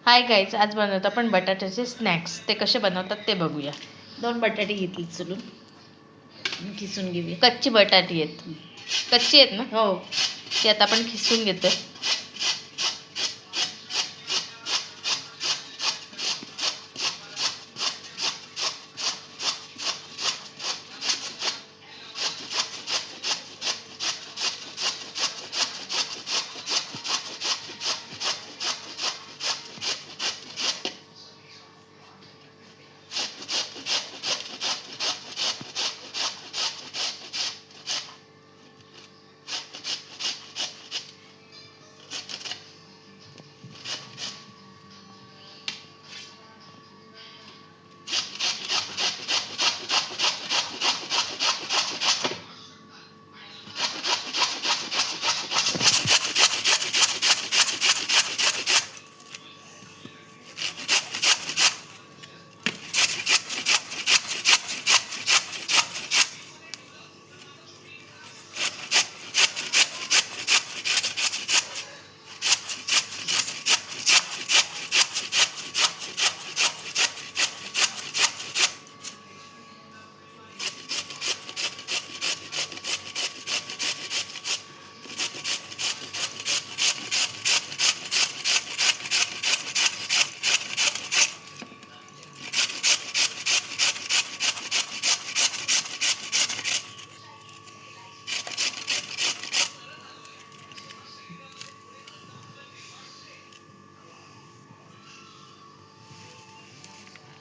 Hi guys, आज बनवत आपण बटाट्याचे स्नॅक्स. ते कसे बनवतात ते बघूया. 2 बटाटे घेतली चुलून खिसून घेऊया. कच्ची बटाटी आहेत. कच्ची आहेत ना? हो. ती आता आपण खिसून घेतोय.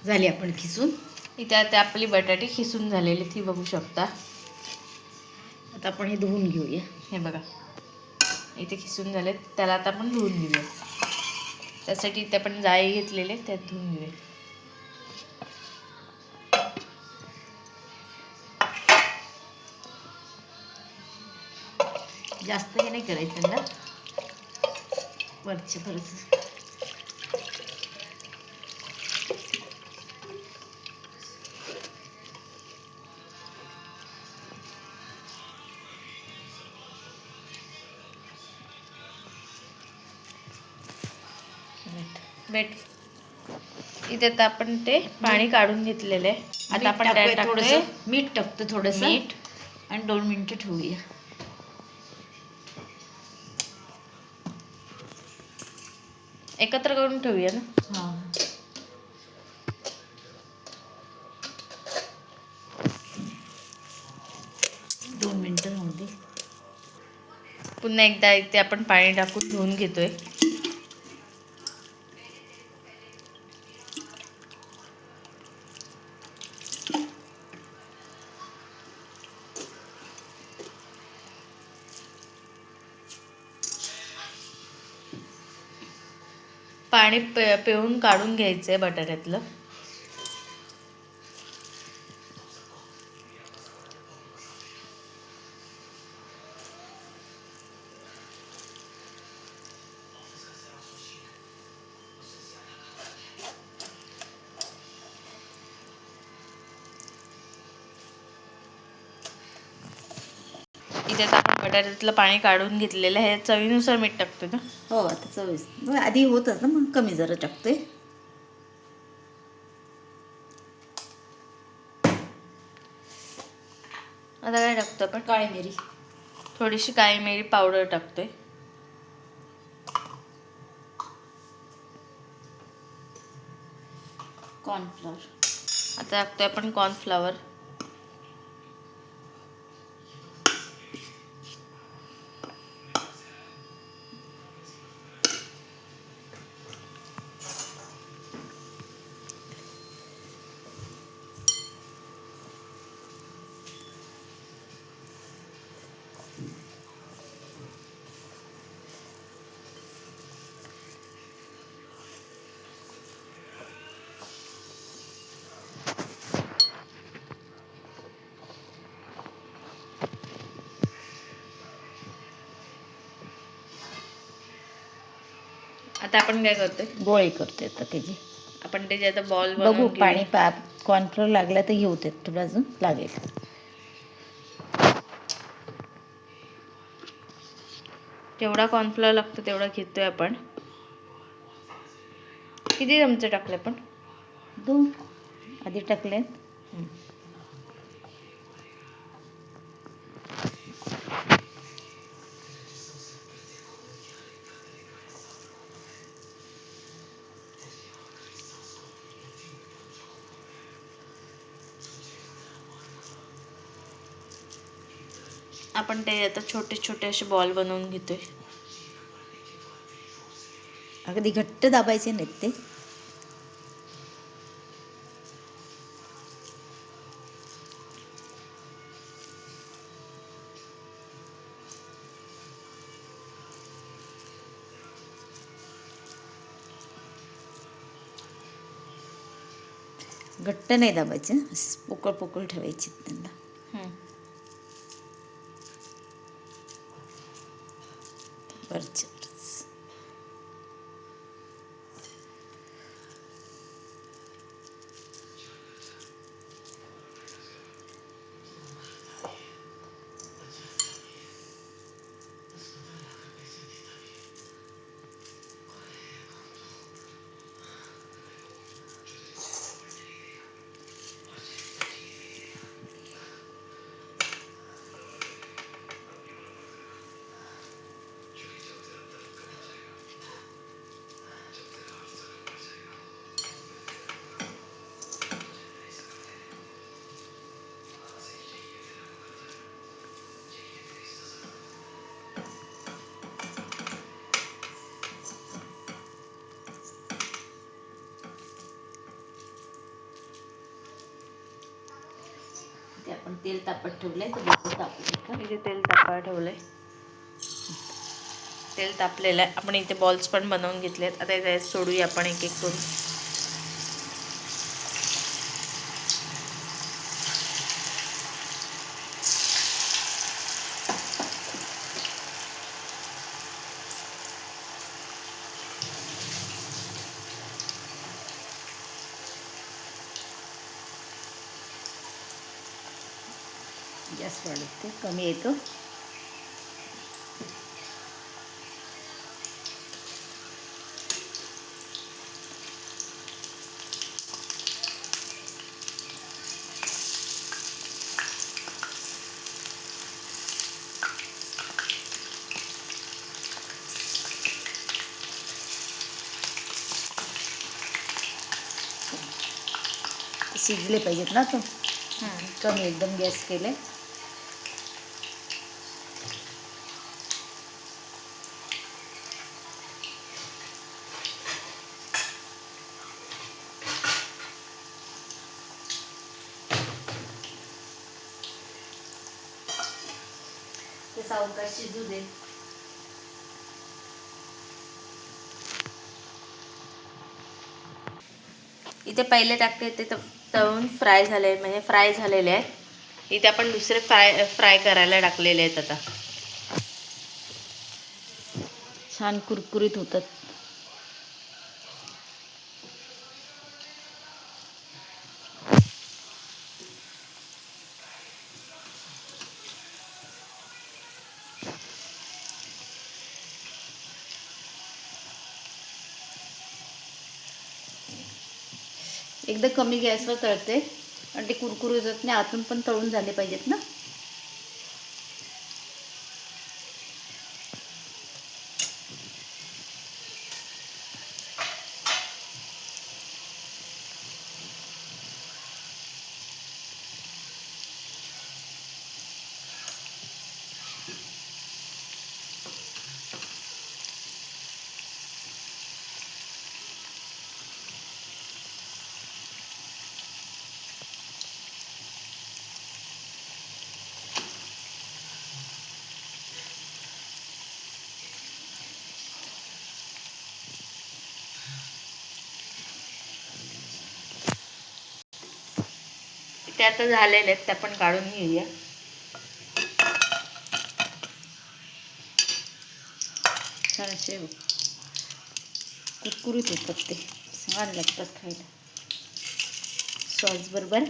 झाली आपण खिसून. इथे आता आपली बटाटी खिसून झालेली ती बघू शकता. आता आपण हे धुवून घेऊया. हे बघा, इथे खिसून झालेत. त्याला आता आपण धुवून घेऊया. त्यासाठी इथे आपण जाळी घेतलेले, त्यात धुवून घेऊया. जास्त हे नाही करायचं ना, वरचे थोडंसं. बेट इथे आता आपण ते पाणी काढून घेतलेलं आहे. आता आपण त्यात टाकतोय मीठ टाकतो, थोडंसं मीठ, आणि 2 मिनिटं ठेवूया. एकत्र करून ठेवूया ना. हां, 2 मिनिटं होऊ दे. पुन्हा एकदा इथे आपण पाणी टाकून धुवून घेतोय. पाणी पिळून काढून घ्यायचंय बटाट्यातलं. इथे आता आपण बटाट्यातलं पाणी काढून घेतलेलं आहे. चवीनुसार मीठ टाकतो ना. हो, आता चवीस आधी होतच ना, म्हणून कमी जरा टाकतोय. आता काय टाकतो आपण? काळी मिरी, थोडीशी काळी मिरी पावडर टाकतोय. कॉर्नफ्लॉवर. आता टाकतोय आपण कॉर्नफ्लॉवर. आता आपण काय करतोय? गोळी करते आता त्याची. आपण त्याचे आता बॉल बघू, पाणी कॉर्नफ्लॉवर लागला तर घेऊ, ते तुला अजून लागेल. जेवढा कॉर्नफ्लॉवर लागतो तेवढा घेतोय आपण. किती चमचे टाकले पण? 2 आधी टाकले. आपण ते आता छोटे छोटे असे बॉल बनवून घेतोय. अगदी घट्ट दाबायचे नाहीत ते. घट्ट नाही दाबायचे, पोकळ पोकळ ठेवायचे त्यांना. वरच्या वरच. ते आपण तेल तापत ठेवलंय तर तापलं. इथे तेल तापायला ठेवलंय. तेल तापलेलं आहे. आपण इथे बॉल्स पण बनवून घेतलेत. आता इथे सोडूया आपण एक एक करून. गॅस वाढवते, कमी येतो. शिजले पाहिजेत ना तो. कमी एकदम गॅस केले. ते सावकाश शिजू दे. इथे पहिले टाकते ते तळून फ्राय झाले, म्हणजे फ्राय झालेले आहेत. इथे आपण दुसरे फ्राय करायला टाकलेले आहेत. आता छान कुरकुरीत होतात. एकदा कमी गॅसवर तळते आणि ते कुरकुरीत होत नाही, आतून पण तळून झाले पाहिजेत ना. ते आता झालेले आहेत, ते आपण काढून घेऊया. छान असे कुरकुरीत होतात ते, छान लागतात खायला सॉस बरोबर.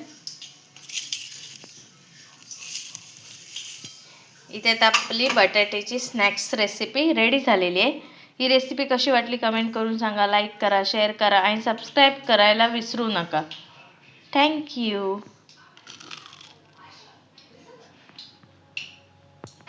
इथे आता आपली बटाट्याची स्नॅक्स रेसिपी रेडी झालेली आहे. ही रेसिपी कशी वाटली कमेंट करून सांगा. लाईक करा, शेअर करा आणि सबस्क्राईब करायला विसरू नका. थँक्यू.